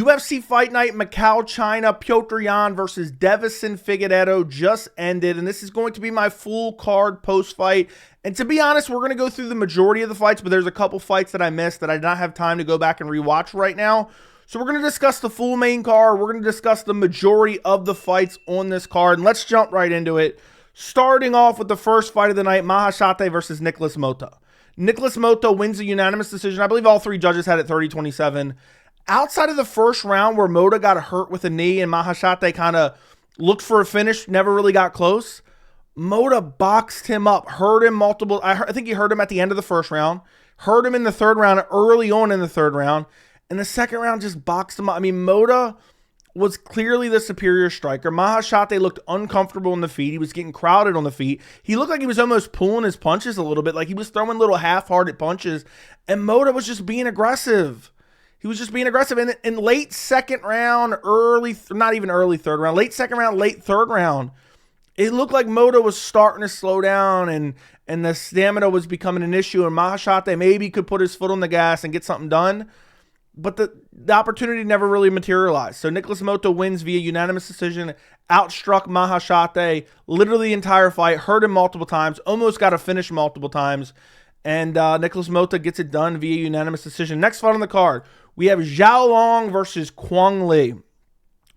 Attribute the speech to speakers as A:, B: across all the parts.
A: UFC Fight Night Macau, China, Petr Yan versus Deiveson Figueiredo just ended, and this is going to be my full card post-fight. And to be honest, we're going to go through the majority of the fights, but there's a couple fights that I missed that I did not have time to go back and rewatch right now. So we're going to discuss the full main card. We're going to discuss the majority of the fights on this card, and let's jump right into it. Starting off with the first fight of the night, Hayisaer versus Nikolas Motta. Nikolas Motta wins a unanimous decision. I believe all three judges had it 30-27. Outside of the first round where Motta got hurt with a knee and Hayisaer kind of looked for a finish, never really got close, Motta boxed him up, hurt him multiple. I think he hurt him at the end of the first round, hurt him in the third round, early on in the third round. And the second round just boxed him up. I mean, Motta was clearly the superior striker. Hayisaer looked uncomfortable on the feet. He was getting crowded on the feet. He looked like he was almost pulling his punches a little bit, like he was throwing little half-hearted punches. And Motta was just being aggressive. He was just being aggressive. And in late second round, not even early third round, late second round, late third round, it looked like Motta was starting to slow down and the stamina was becoming an issue. And Hayisaer maybe could put his foot on the gas and get something done. But the opportunity never really materialized. So Nikolas Motta wins via unanimous decision, outstruck Hayisaer literally the entire fight, hurt him multiple times, almost got a finish multiple times. And Nikolas Motta gets it done via unanimous decision. Next fight on the card, we have Xiaonan versus Quang.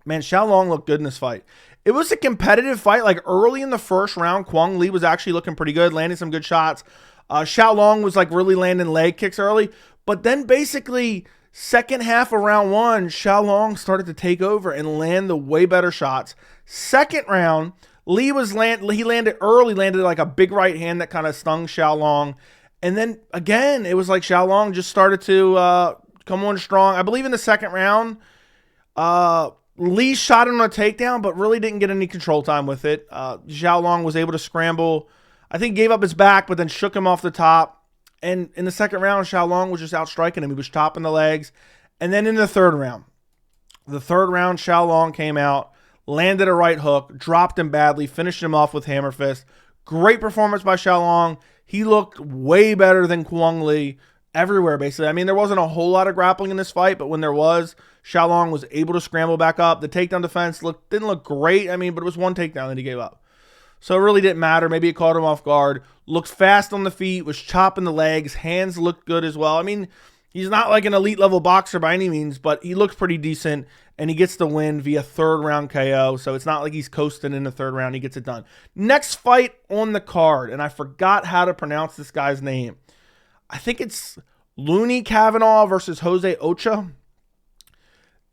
A: Man, Xiaonan looked good in this fight. It was a competitive fight. Like early in the first round, Quang was actually looking pretty good, landing some good shots. Xiaonan was like really landing leg kicks early. But then basically second half of round one, Xiaonan started to take over and land the way better shots. Second round, he landed early, landed like a big right hand that kind of stung Xiaonan. And then again, it was like Xiaonan just started to come on strong. I believe in the second round, Lee shot him on a takedown, but really didn't get any control time with it. Xiaonan was able to scramble. I think gave up his back, but then shook him off the top. And in the second round, Xiaonan was just outstriking him. He was chopping the legs. And then in the third round, Xiaonan came out, landed a right hook, dropped him badly, finished him off with hammer fist. Great performance by Xiaonan. He looked way better than Quang everywhere, basically. I mean, there wasn't a whole lot of grappling in this fight, but when there was, Xiaonan was able to scramble back up. The takedown defense didn't look great, but it was one takedown that he gave up. So it really didn't matter. Maybe it caught him off guard. Looked fast on the feet, was chopping the legs. Hands looked good as well. I mean, he's not like an elite level boxer by any means, but he looked pretty decent, and he gets the win via third round KO. So it's not like he's coasting in the third round. He gets it done. Next fight on the card, and I forgot how to pronounce this guy's name. I think it's Kavanagh versus Jose Ochoa.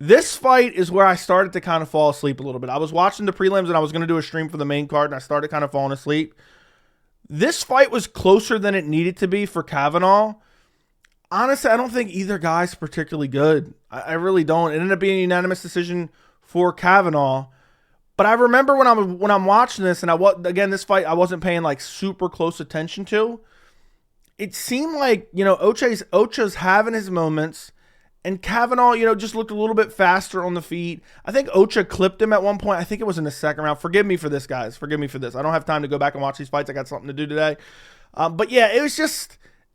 A: This fight is where I started to kind of fall asleep a little bit. I was watching the prelims, and I was going to do a stream for the main card, and I started kind of falling asleep. This fight was closer than it needed to be for Kavanagh. Honestly, I don't think either guy's particularly good. I really don't. It ended up being a unanimous decision for Kavanagh. But I remember when I'm watching this, and this fight I wasn't paying like super close attention to. It seemed like, Ochoa's having his moments, and Kavanagh, just looked a little bit faster on the feet. I think Ochoa clipped him at one point. I think it was in the second round. Forgive me for this, guys. Forgive me for this. I don't have time to go back and watch these fights. I got something to do today. But yeah, it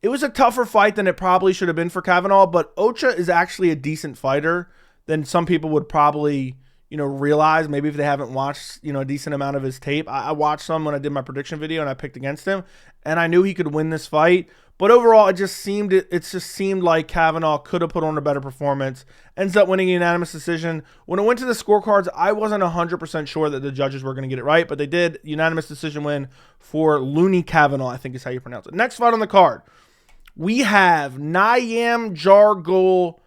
A: was a tougher fight than it probably should have been for Kavanagh, but Ochoa is actually a decent fighter than some people would probably, realize, maybe if they haven't watched, a decent amount of his tape. I watched some when I did my prediction video and I picked against him, and I knew he could win this fight. But overall, it just seemed like Kavanagh could have put on a better performance. Ends up winning a unanimous decision. When it went to the scorecards, I wasn't 100% sure that the judges were going to get it right, but they did. Unanimous decision win for Kavanagh, I think is how you pronounce it. Next fight on the card, we have Nyam Jargul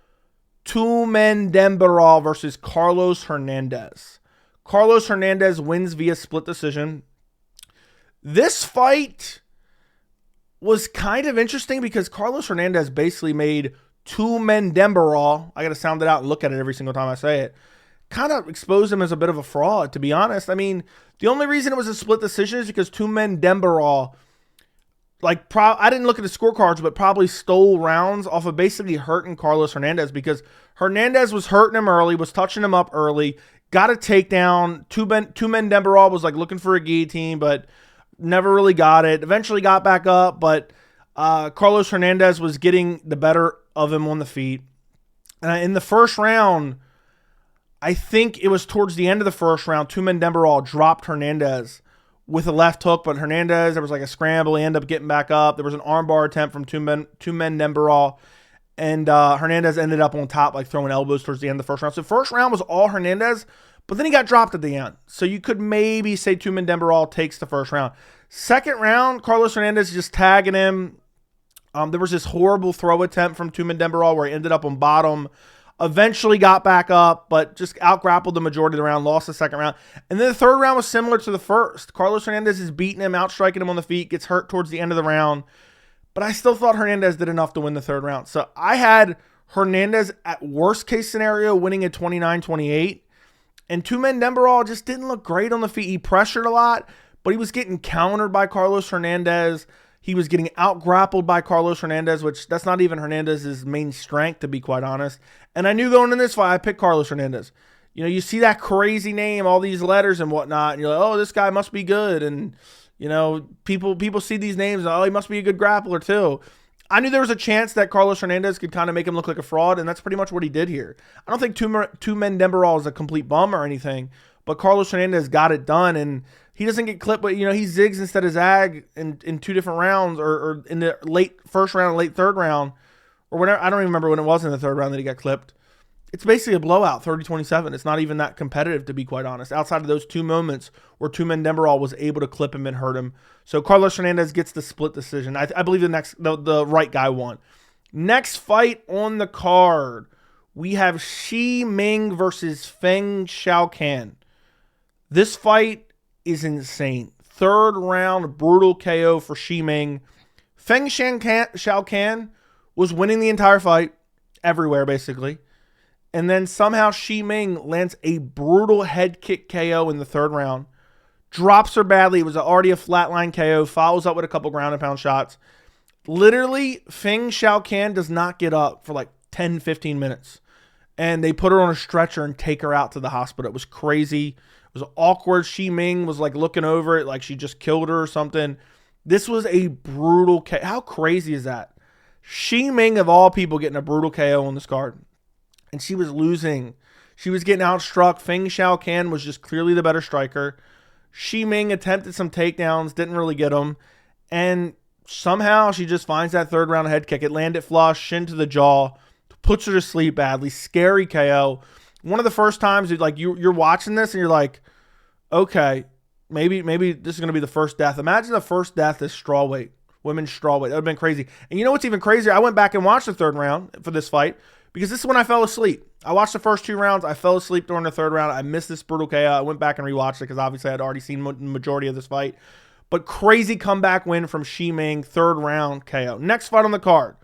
A: Tumendemberel versus Carlos Hernandez. Carlos Hernandez wins via split decision. This fight was kind of interesting because Carlos Hernandez basically made Tumendemberel, I got to sound it out and look at it every single time I say it, kind of exposed him as a bit of a fraud, to be honest. I mean, the only reason it was a split decision is because Tumendemberel, I didn't look at the scorecards, but probably stole rounds off of basically hurting Carlos Hernandez, because Hernandez was hurting him early, was touching him up early, got a takedown. Tumendemberel was looking for a guillotine, but never really got it. Eventually got back up, but Carlos Hernandez was getting the better of him on the feet. In the first round, I think it was towards the end of the first round, Tumendemberel dropped Hernandez with a left hook, but Hernandez, there was like a scramble. He ended up getting back up. There was an armbar attempt from Tumendemberel, and Hernandez ended up on top, like throwing elbows towards the end of the first round. So the first round was all Hernandez, but then he got dropped at the end. So you could maybe say Tumendemberel takes the first round. Second round, Carlos Hernandez just tagging him. There was this horrible throw attempt from Tumendemberel where he ended up on bottom. Eventually got back up, but just out-grappled the majority of the round, lost the second round. And then the third round was similar to the first. Carlos Hernandez is beating him, outstriking him on the feet, gets hurt towards the end of the round. But I still thought Hernandez did enough to win the third round. So I had Hernandez at worst-case scenario winning at 29-28. And Tumendemberel just didn't look great on the feet. He pressured a lot, but he was getting countered by Carlos Hernandez. He was getting out-grappled by Carlos Hernandez, which that's not even Hernandez's main strength, to be quite honest. And I knew going in this fight, I picked Carlos Hernandez. You know, you see that crazy name, all these letters and whatnot, and you're like, oh, this guy must be good. And, you know, people see these names, and, oh, he must be a good grappler too. I knew there was a chance that Carlos Hernandez could kind of make him look like a fraud, and that's pretty much what he did here. I don't think Tumendemberel is a complete bum or anything, but Carlos Hernandez got it done, and he doesn't get clipped, but, you know, he zigs instead of zag in two different rounds, or in the late first round and late third round, or whatever. I don't even remember when it was in the third round that he got clipped. It's basically a blowout, 30-27. It's not even that competitive, to be quite honest, outside of those two moments where Tumendemberel was able to clip him and hurt him. So Carlos Hernandez gets the split decision. I believe the right guy won. Next fight on the card, we have Ming versus Feng Xiaocan. This fight is insane. Third round, brutal KO for Ming. Feng Xiaocan was winning the entire fight, everywhere basically. And then somehow Ming lands a brutal head kick KO in the third round. Drops her badly. It was already a flatline KO. Follows up with a couple ground and pound shots. Literally, Feng Xiaocan does not get up for like 10, 15 minutes. And they put her on a stretcher and take her out to the hospital. It was crazy. It was awkward. Ming was like looking over it like she just killed her or something. This was a brutal KO. How crazy is that? Ming, of all people, getting a brutal KO on this card. And she was losing. She was getting outstruck. Feng Xiaocan was just clearly the better striker. Ming attempted some takedowns, didn't really get them. And somehow she just finds that third round head kick. It landed flush, shin to the jaw, puts her to sleep badly. Scary KO. One of the first times like you're watching this and you're like, okay, maybe this is going to be the first death. Imagine the first death is strawweight, women's strawweight. That would have been crazy. And you know what's even crazier? I went back and watched the third round for this fight, because this is when I fell asleep. I watched the first two rounds. I fell asleep during the third round. I missed this brutal KO. I went back and rewatched it because obviously I had already seen the majority of this fight. But crazy comeback win from Ming, third round KO. Next fight on the card.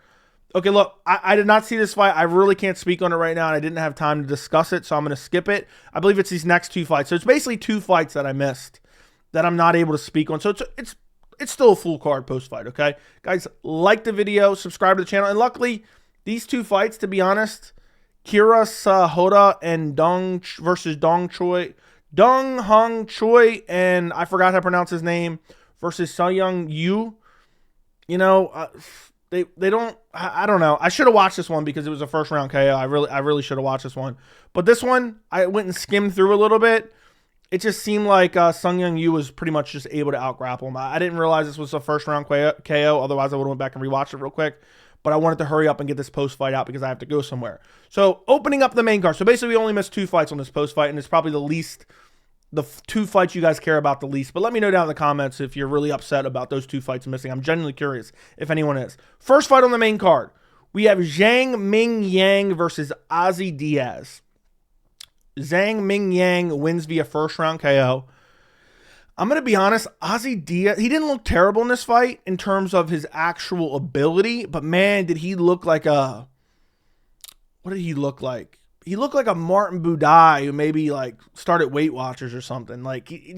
A: Okay, look, I did not see this fight. I really can't speak on it right now, and I didn't have time to discuss it, so I'm going to skip it. I believe it's these next two fights. So it's basically two fights that I missed that I'm not able to speak on. So it's still a full card post-fight, okay? Guys, like the video, subscribe to the channel, and luckily, these two fights, to be honest, Kiru Sahota and Dong Hong Choi, and I forgot how to pronounce his name, versus Sung Yu. You know, they don't. I don't know. I should have watched this one because it was a first round KO. I really should have watched this one. But this one, I went and skimmed through a little bit. It just seemed like Sung Yu was pretty much just able to out-grapple him. I didn't realize this was a first round KO. Otherwise, I would have went back and rewatched it real quick. But I wanted to hurry up and get this post-fight out because I have to go somewhere. So, opening up the main card. So, basically, we only missed two fights on this post-fight, and it's probably the two fights you guys care about the least. But let me know down in the comments if you're really upset about those two fights missing. I'm genuinely curious if anyone is. First fight on the main card. We have Zhang Mingyang versus Ozzy Diaz. Zhang Mingyang wins via first-round KO. I'm going to be honest, Ozzy Diaz, he didn't look terrible in this fight in terms of his actual ability, but man, did he look like what did he look like? He looked like a Martin Budai who maybe like started Weight Watchers or something. Like he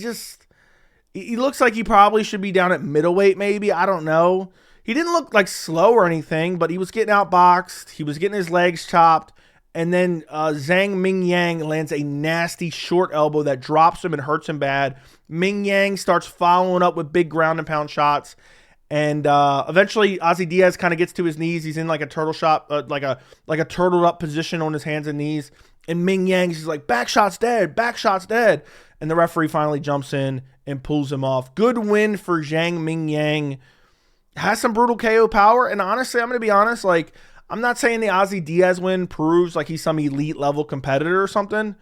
A: looks like he probably should be down at middleweight maybe. I don't know. He didn't look like slow or anything, but he was getting outboxed. He was getting his legs chopped. And then Zhang Mingyang lands a nasty short elbow that drops him and hurts him bad. Mingyang starts following up with big ground and pound shots. And eventually Ozzy Diaz kind of gets to his knees. He's in like a turtle shot, like a turtled up position on his hands and knees. And Mingyang's like, back shot's dead, back shot's dead. And the referee finally jumps in and pulls him off. Good win for Zhang Mingyang. Has some brutal KO power. And honestly, I'm going to be honest, like, I'm not saying the Ozzy Diaz win proves like he's some elite level competitor or something.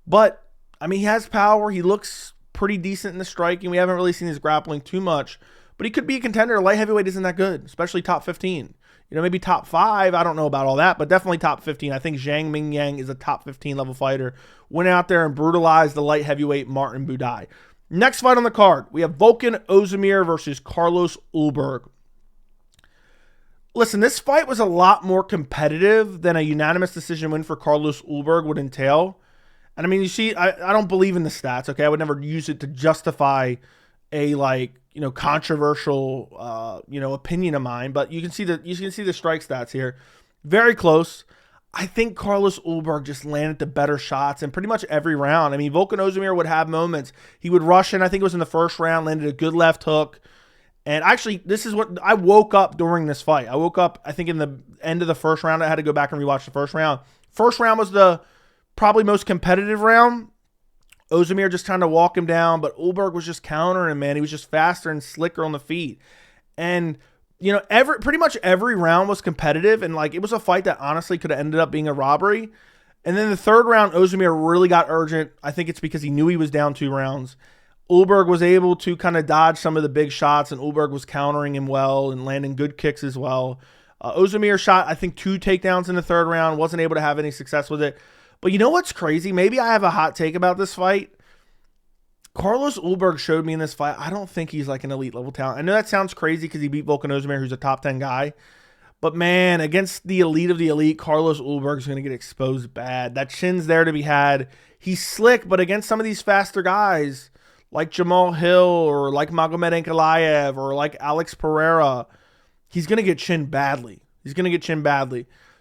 A: But, I mean, he has power. He looks pretty decent in the striking. We haven't really seen his grappling too much. But he could be a contender. Light heavyweight isn't that good, especially top 15. You know, maybe top 5. I don't know about all that, but definitely top 15. I think Zhang Mingyang is a top 15 level fighter. Went out there and brutalized the light heavyweight Martin Buday. Next fight on the card, we have Volkan Oezdemir versus Carlos Ulberg. Listen, this fight was a lot more competitive than a unanimous decision win for Carlos Ulberg would entail. And I mean, you see, I don't believe in the stats, okay? I would never use it to justify a, like, you know, controversial, opinion of mine, but you can see the strike stats here. Very close. I think Carlos Ulberg just landed the better shots in pretty much every round. I mean, Volkan Oezdemir would have moments. He would rush in. I think it was in the first round, landed a good left hook. And actually, this is what I woke up during this fight. I woke up, I think, in the end of the first round. I had to go back and rewatch the first round. First round was the probably most competitive round. Oezdemir just trying to walk him down, but Ulberg was just countering him, man. He was just faster and slicker on the feet. And, you know, pretty much every round was competitive, and, like, it was a fight that honestly could have ended up being a robbery. And then the third round, Oezdemir really got urgent. I think it's because he knew he was down 2 rounds. Ulberg was able to kind of dodge some of the big shots, and Ulberg was countering him well and landing good kicks as well. Oezdemir shot, I think, 2 takedowns in the third round, wasn't able to have any success with it. But you know what's crazy? Maybe I have a hot take about this fight. Carlos Ulberg showed me in this fight, I don't think he's like an elite level talent. I know that sounds crazy because he beat Volkan Oezdemir, who's a top 10 guy. But man, against the elite of the elite, Carlos Ulberg is going to get exposed bad. That chin's there to be had. He's slick, but against some of these faster guys, like Jamal Hill or like Magomed Ankalaev or like Alex Pereira, he's going to get chinned badly.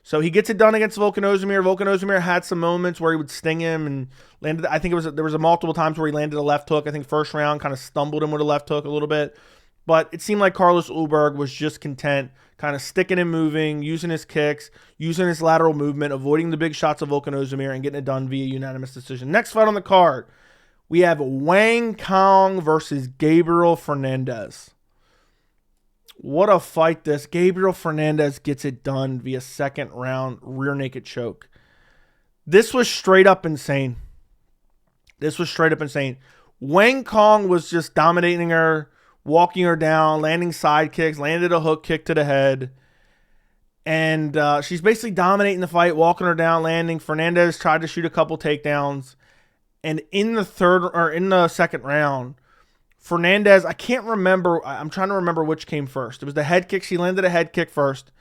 A: So he gets it done against Volkan Oezdemir. Volkan Oezdemir had some moments where he would sting him and landed. I think there was a multiple times where he landed a left hook. I think first round kind of stumbled him with a left hook a little bit. But it seemed like Carlos Ulberg was just content, kind of sticking and moving, using his kicks, using his lateral movement, avoiding the big shots of Volkan Oezdemir, and getting it done via unanimous decision. Next fight on the card, we have Wang Cong versus Gabriel Fernandes. What a fight this. Gabriel Fernandes gets it done via second round rear naked choke. This was straight up insane. Wang Cong was just dominating her, walking her down, landing side kicks, landed a hook kick to the head. And she's basically dominating the fight, walking her down, landing. Fernandes tried to shoot a couple takedowns. And in the second round, Fernandes, I can't remember. I'm trying to remember which came first. It was the head kick. She landed a head kick first.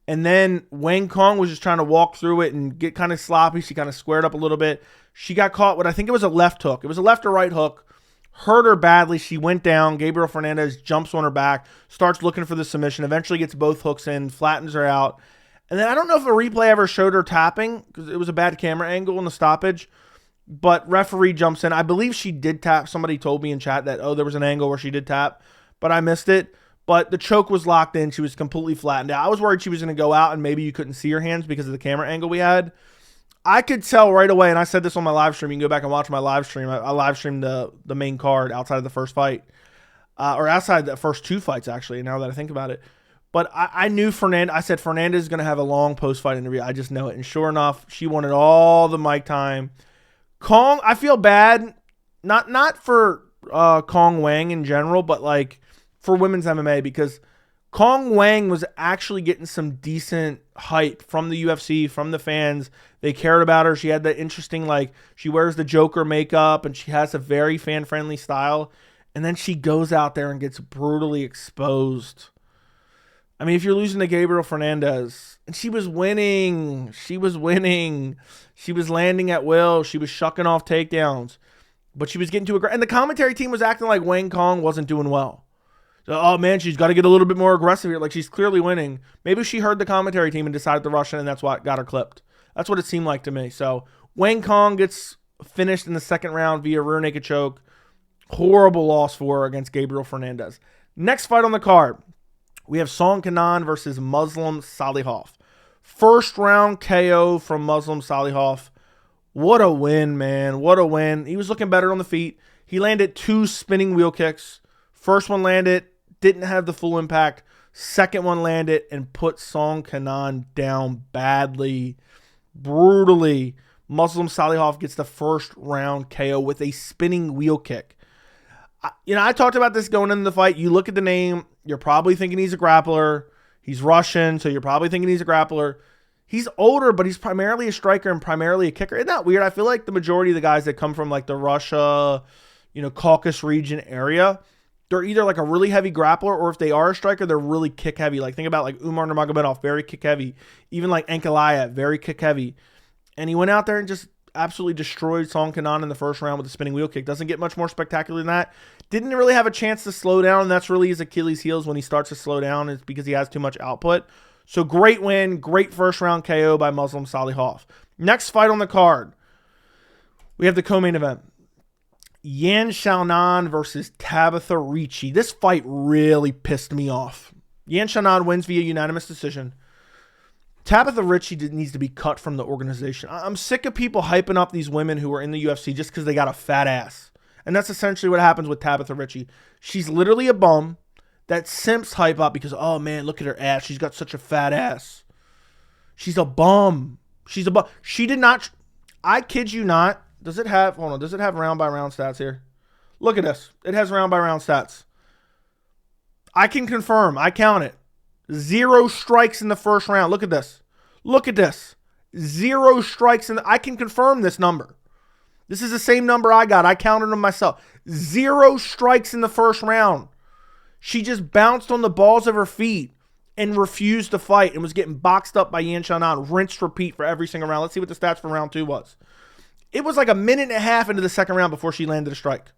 A: And then Wang Cong was just trying to walk through it and get kind of sloppy. She kind of squared up a little bit. She got caught with, I think it was a left hook. It was a left or right hook. Hurt her badly. She went down. Gabriel Fernandes jumps on her back, starts looking for the submission, eventually gets both hooks in, flattens her out. And then I don't know if a replay ever showed her tapping because it was a bad camera angle in the stoppage. But referee jumps in. I believe she did tap. Somebody told me in chat that, there was an angle where she did tap, but I missed it. But the choke was locked in. She was completely flattened out. I was worried she was going to go out and maybe you couldn't see her hands because of the camera angle we had. I could tell right away, and I said this on my live stream. You can go back and watch my live stream. I live streamed the main card outside of the first fight, or outside the first 2 fights, actually, now that I think about it. But I knew Fernandes. I said Fernandes is going to have a long post-fight interview. I just know it. And sure enough, she wanted all the mic time. Cong, I feel bad, not for Cong Wang in general, but like for women's MMA, because Cong Wang was actually getting some decent hype from the UFC, from the fans. They cared about her. She had the interesting, like, she wears the Joker makeup and she has a very fan-friendly style. And then she goes out there and gets brutally exposed. I mean, if you're losing to Gabriel Fernandes, and she was winning. She was landing at will. She was shucking off takedowns. But she was getting too aggressive. And the commentary team was acting like Wang Cong wasn't doing well. So, oh, man, she's got to get a little bit more aggressive here. Like, she's clearly winning. Maybe she heard the commentary team and decided to rush in, and that's what got her clipped. That's what it seemed like to me. So, Wang Cong gets finished in the second round via rear naked choke. Horrible loss for her against Gabriel Fernandes. Next fight on the card, we have Kenan versus Muslim Salikhov. First round KO from Muslim Salikhov. What a win, man. What a win. He was looking better on the feet. He landed 2 spinning wheel kicks. First one landed, didn't have the full impact. Second one landed and put Kenan down badly, brutally. Muslim Salikhov gets the first round KO with a spinning wheel kick. I talked about this going into the fight. You look at the name, you're probably thinking he's a grappler. He's Russian, so you're probably thinking he's a grappler. He's older, but he's primarily a striker and primarily a kicker. Isn't that weird? I feel like the majority of the guys that come from like the Russia, Caucasus region area, they're either like a really heavy grappler, or if they are a striker, they're really kick heavy. Like think about like Umar Nurmagomedov, very kick heavy. Even like Ankalaev, very kick heavy. And he went out there and just absolutely destroyed Kenan in the first round with a spinning wheel kick. Doesn't get much more spectacular than that. Didn't really have a chance to slow down, and that's really his Achilles heels when he starts to slow down. It's because he has too much output. So great win, great first round KO by Muslim Salikhov. Next fight on the card, we have the co-main event. Xiaonan versus Tabatha Ricci. This fight really pissed me off. Xiaonan wins via unanimous decision. Tabatha Ricci needs to be cut from the organization. I'm sick of people hyping up these women who are in the UFC just because they got a fat ass. And that's essentially what happens with Tabatha Ricci. She's literally a bum that simps hype up because, oh man, look at her ass. She's got such a fat ass. She's a bum. She's a bum. She did not, I kid you not. Does it have, hold on, does it have round by round stats here? Look at this. It has round by round stats. I can confirm. I count it. 0 strikes in the first round. Look at this. Look at this. 0 strikes I can confirm this number. This is the same number I got. I counted them myself. 0 strikes in the first round. She just bounced on the balls of her feet and refused to fight and was getting boxed up by Xiaonan. Rinse, repeat for every single round. Let's see what the stats for round 2 was. It was like a minute and a half into the second round before she landed a strike.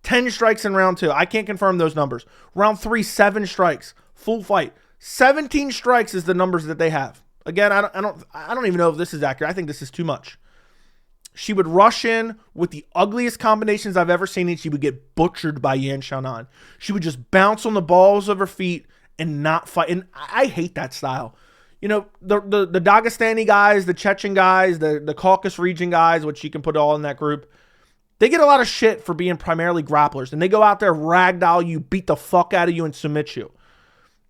A: 10 strikes in round 2. I can't confirm those numbers. Round 3, 7 strikes. Full fight. 17 strikes is the numbers that they have. Again, I don't even know if this is accurate. I think this is too much. She would rush in with the ugliest combinations I've ever seen, and she would get butchered by Xiaonan. She would just bounce on the balls of her feet and not fight. And I hate that style. The Dagestani guys, the Chechen guys, the Caucasus region guys, which you can put all in that group, they get a lot of shit for being primarily grapplers. And they go out there, ragdoll you, beat the fuck out of you, and submit you.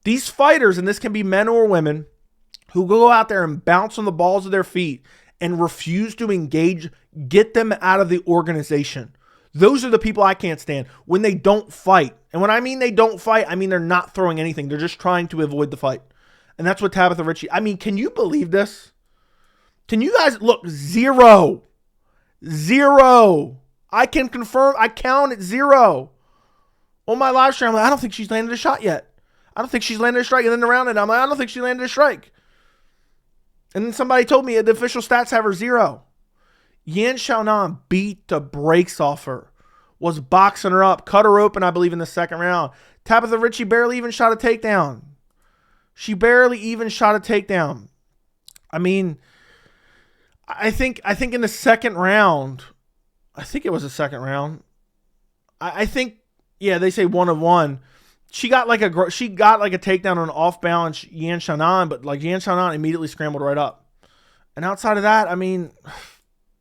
A: These fighters, and this can be men or women, who go out there and bounce on the balls of their feet and refuse to engage, get them out of the organization. Those are the people I can't stand when they don't fight. And when I mean they don't fight, I mean they're not throwing anything. They're just trying to avoid the fight. And that's what Tabatha Ricci, I mean, can you believe this? Can you guys, look, 0. 0. I can confirm, I count at 0. On my live stream, I'm like, I don't think she's landed a shot yet. I don't think she's landed a strike. And then around it, I'm like, I don't think she landed a strike. And then somebody told me the official stats have her 0. Xiaonan beat the brakes off her. Was boxing her up. Cut her open, I believe, in the second round. Tabatha Ricci barely even shot a takedown. She barely even shot a takedown. I mean, I think in the second round, I think it was the second round. I think, yeah, they say 1 of 1. She got like a takedown on an off balance Xiaonan, but like Xiaonan immediately scrambled right up. And outside of that, I mean,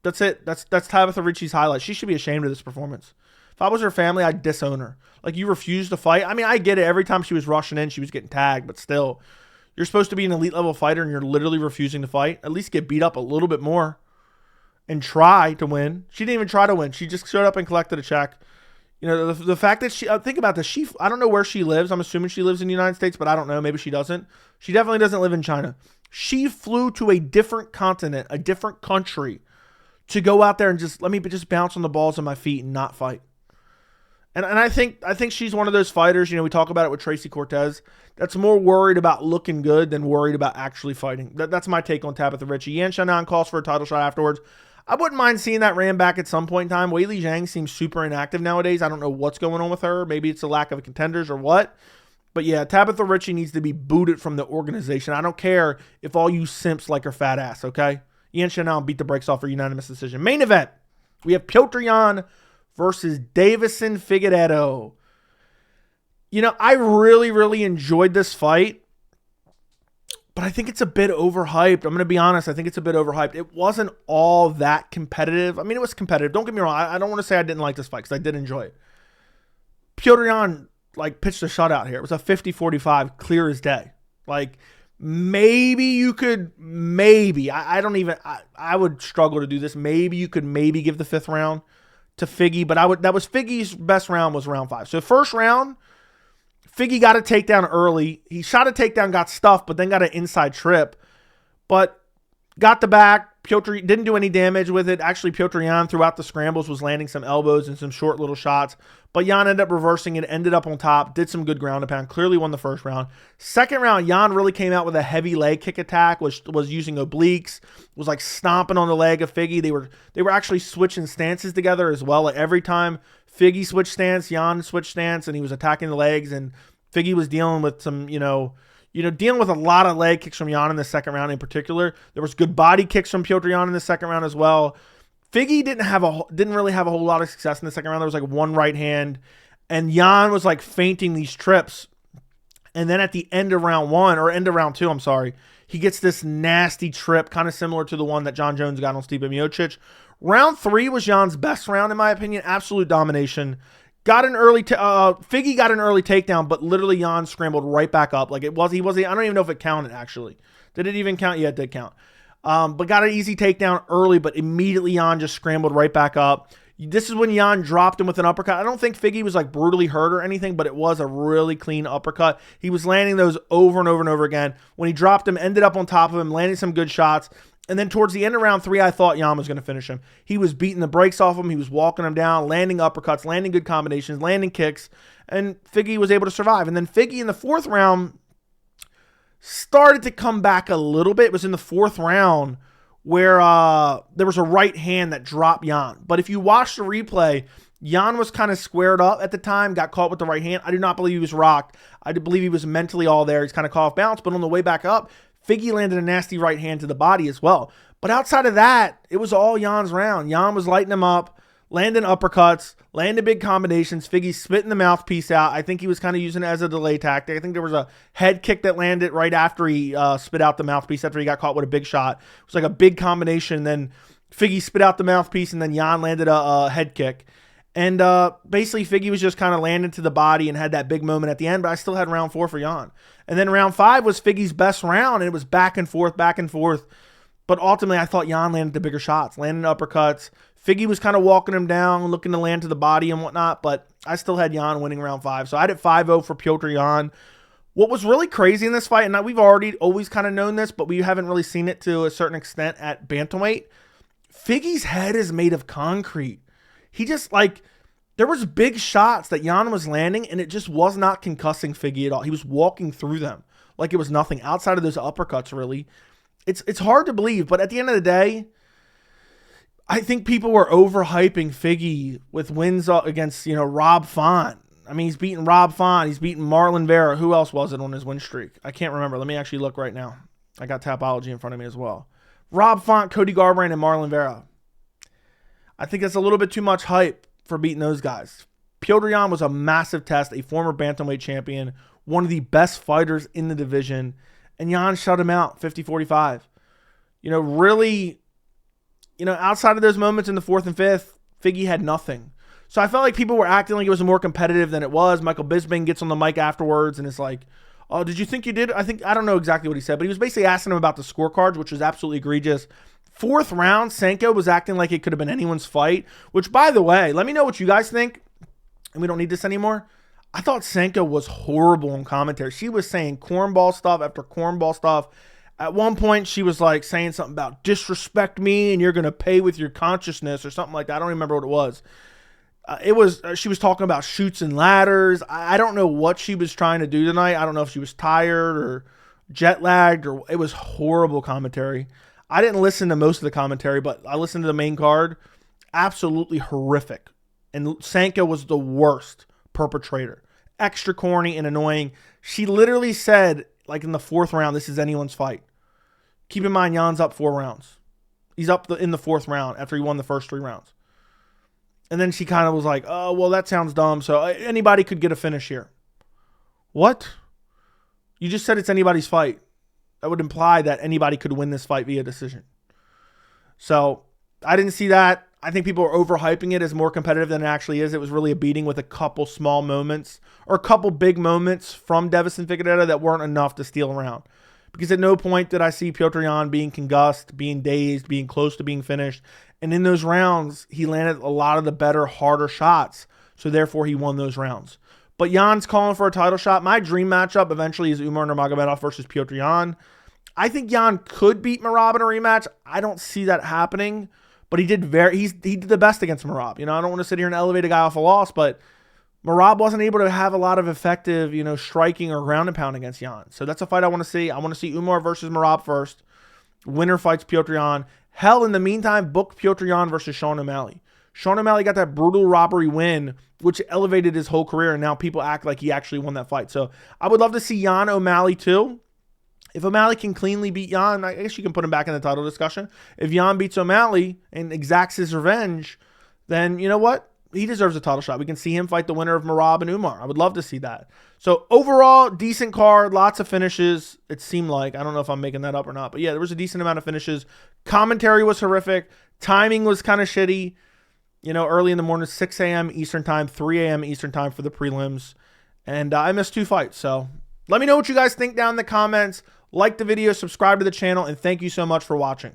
A: that's it. That's Tabatha Ricci's highlight. She should be ashamed of this performance. If I was her family, I'd disown her. Like, you refuse to fight. I mean, I get it. Every time she was rushing in, she was getting tagged, but still, you're supposed to be an elite level fighter and you're literally refusing to fight. At least get beat up a little bit more and try to win. She didn't even try to win. She just showed up and collected a check. The fact that she, think about this, I don't know where she lives. I'm assuming she lives in the United States, but I don't know. Maybe she doesn't. She definitely doesn't live in China. She flew to a different continent, a different country, to go out there and let me just bounce on the balls of my feet and not fight. And I think she's one of those fighters, we talk about it with Tracy Cortez, that's more worried about looking good than worried about actually fighting. That's my take on Tabatha Ricci. Xiaonan calls for a title shot afterwards. I wouldn't mind seeing that ran back at some point in time. Weili Zhang seems super inactive nowadays. I don't know what's going on with her. Maybe it's a lack of contenders or what. But yeah, Tabatha Ricci needs to be booted from the organization. I don't care if all you simps like her fat ass, okay? Xiaonan beat the brakes off for unanimous decision. Main event, we have Petr Yan versus Deiveson Figueiredo. I really, really enjoyed this fight. but I think it's a bit overhyped. I'm going to be honest. I think it's a bit overhyped. It wasn't all that competitive. I mean, it was competitive. Don't get me wrong. I don't want to say I didn't like this fight because I did enjoy it. Petr Yan, like, pitched a shutout here. It was a 50-45, clear as day. Like, maybe you could, I would struggle to do this. Maybe you could give the 5th round to Figgy, but that was Figgy's best round was round 5. So first round, Figgy got a takedown early. He shot a takedown, got stuffed, but then got an inside trip. But got the back. Petr didn't do any damage with it. Actually, Petr Yan throughout the scrambles was landing some elbows and some short little shots. But Yan ended up reversing it, ended up on top, did some good ground and pound, clearly won the first round. Second round, Yan really came out with a heavy leg kick attack, which was using obliques, was like stomping on the leg of Figgy. They were actually switching stances together as well. Like every time Figgy switched stance, Yan switched stance, and he was attacking the legs, and Figgy was dealing with some, dealing with a lot of leg kicks from Yan in the second round in particular. There was good body kicks from Petr Yan in the second round as well. Figgy didn't really have a whole lot of success in the second round. There was like one right hand, and Yan was like feinting these trips. And then at the end of round 2, I'm sorry, he gets this nasty trip, kind of similar to the one that John Jones got on Stipe Miocic. Round 3 was Yan's best round, in my opinion. Absolute domination. Figgy got an early takedown, but literally Yan scrambled right back up. Like I don't even know if it counted actually. Did it even count? Yeah, it did count. But got an easy takedown early, but immediately Yan just scrambled right back up. This is when Yan dropped him with an uppercut. I don't think Figgy was like brutally hurt or anything, but it was a really clean uppercut. He was landing those over and over and over again. When he dropped him, ended up on top of him, landing some good shots. And then towards the end of round 3, I thought Yan was going to finish him. He was beating the brakes off him. He was walking him down, landing uppercuts, landing good combinations, landing kicks. And Figgy was able to survive. And then Figgy in the 4th round started to come back a little bit. It was in the 4th round where there was a right hand that dropped Yan. But if you watch the replay, Yan was kind of squared up at the time, got caught with the right hand. I do not believe he was rocked. I do believe he was mentally all there. He's kind of caught off balance. But on the way back up, Figgy landed a nasty right hand to the body as well. But outside of that, it was all Yan's round. Yan was lighting him up, landing uppercuts, landing big combinations. Figgy spitting the mouthpiece out. I think he was kind of using it as a delay tactic. I think there was a head kick that landed right after he spit out the mouthpiece, after he got caught with a big shot. It was like a big combination. Then Figgy spit out the mouthpiece, and then Yan landed a head kick. And basically, Figgy was just kind of landing to the body and had that big moment at the end, but I still had round 4 for Yan. And then round 5 was Figgy's best round, and it was back and forth. But ultimately, I thought Yan landed the bigger shots, landing uppercuts. Figgy was kind of walking him down, looking to land to the body and whatnot, but I still had Yan winning round 5. So I had it 5-0 for Petr Yan. What was really crazy in this fight, and we've already always kind of known this, but we haven't really seen it to a certain extent at bantamweight, Figgy's head is made of concrete. He just, there was big shots that Yan was landing, and it just was not concussing Figgy at all. He was walking through them like it was nothing outside of those uppercuts, really. It's hard to believe, but at the end of the day, I think people were overhyping Figgy with wins against, Rob Font. I mean, he's beaten Rob Font. He's beaten Marlon Vera. Who else was it on his win streak? I can't remember. Let me actually look right now. I got Tapology in front of me as well. Rob Font, Cody Garbrandt, and Marlon Vera. I think that's a little bit too much hype for beating those guys. Petr Yan was a massive test, a former bantamweight champion, one of the best fighters in the division, and Yan shut him out 50-45. Really, outside of those moments in the 4th and 5th, Figgy had nothing. So I felt like people were acting like it was more competitive than it was. Michael Bisping gets on the mic afterwards and is like, oh, did you think you did? I don't know exactly what he said, but he was basically asking him about the scorecards, which was absolutely egregious. 4th round, Senko was acting like it could have been anyone's fight, which, by the way, let me know what you guys think, and we don't need this anymore. I thought Senko was horrible in commentary. She was saying cornball stuff after cornball stuff. At one point, she was like saying something about disrespect me and you're going to pay with your consciousness or something like that. I don't remember what it was. She was talking about chutes and ladders. I don't know what she was trying to do tonight. I don't know if she was tired or jet lagged, or it was horrible commentary. I didn't listen to most of the commentary, but I listened to the main card. Absolutely horrific. And Sanka was the worst perpetrator. Extra corny and annoying. She literally said, in the 4th round, this is anyone's fight. Keep in mind, Jan's up 4 rounds. He's up in the 4th round after he won the first 3 rounds. And then she kind of was like, oh, well, that sounds dumb. So anybody could get a finish here. What? You just said it's anybody's fight. That would imply that anybody could win this fight via decision. So I didn't see that. I think people are overhyping it as more competitive than it actually is. It was really a beating with a couple small moments or a couple big moments from Deiveson Figueiredo that weren't enough to steal around. Because at no point did I see Petr Yan being concussed, being dazed, being close to being finished. And in those rounds, he landed a lot of the better, harder shots. So therefore, he won those rounds. But Jan's calling for a title shot. My dream matchup eventually is Umar Nurmagomedov versus Petr Yan. I think Jan could beat Merab in a rematch. I don't see that happening. But he did the best against Merab. You know, I don't want to sit here and elevate a guy off a loss, but Merab wasn't able to have a lot of effective, you know, striking or ground and pound against Jan. So that's a fight I want to see. I want to see Umar versus Merab first. Winner fights Petr Yan. Hell, in the meantime, book Petr Yan versus Sean O'Malley. Sean O'Malley got that brutal robbery win, which elevated his whole career, and now people act like he actually won that fight. So I would love to see Jan O'Malley too. If O'Malley can cleanly beat Jan, I guess you can put him back in the title discussion. If Jan beats O'Malley and exacts his revenge, then you know what? He deserves a title shot. We can see him fight the winner of Merab and Umar. I would love to see that. So overall, decent card, lots of finishes. It seemed like, I don't know if I'm making that up or not, but yeah, there was a decent amount of finishes. Commentary was horrific. Timing was kind of shitty. You know, early in the morning, 6 a.m. Eastern time, 3 a.m. Eastern time for the prelims. And I missed 2 fights. So let me know what you guys think down in the comments. Like the video, subscribe to the channel, and thank you so much for watching.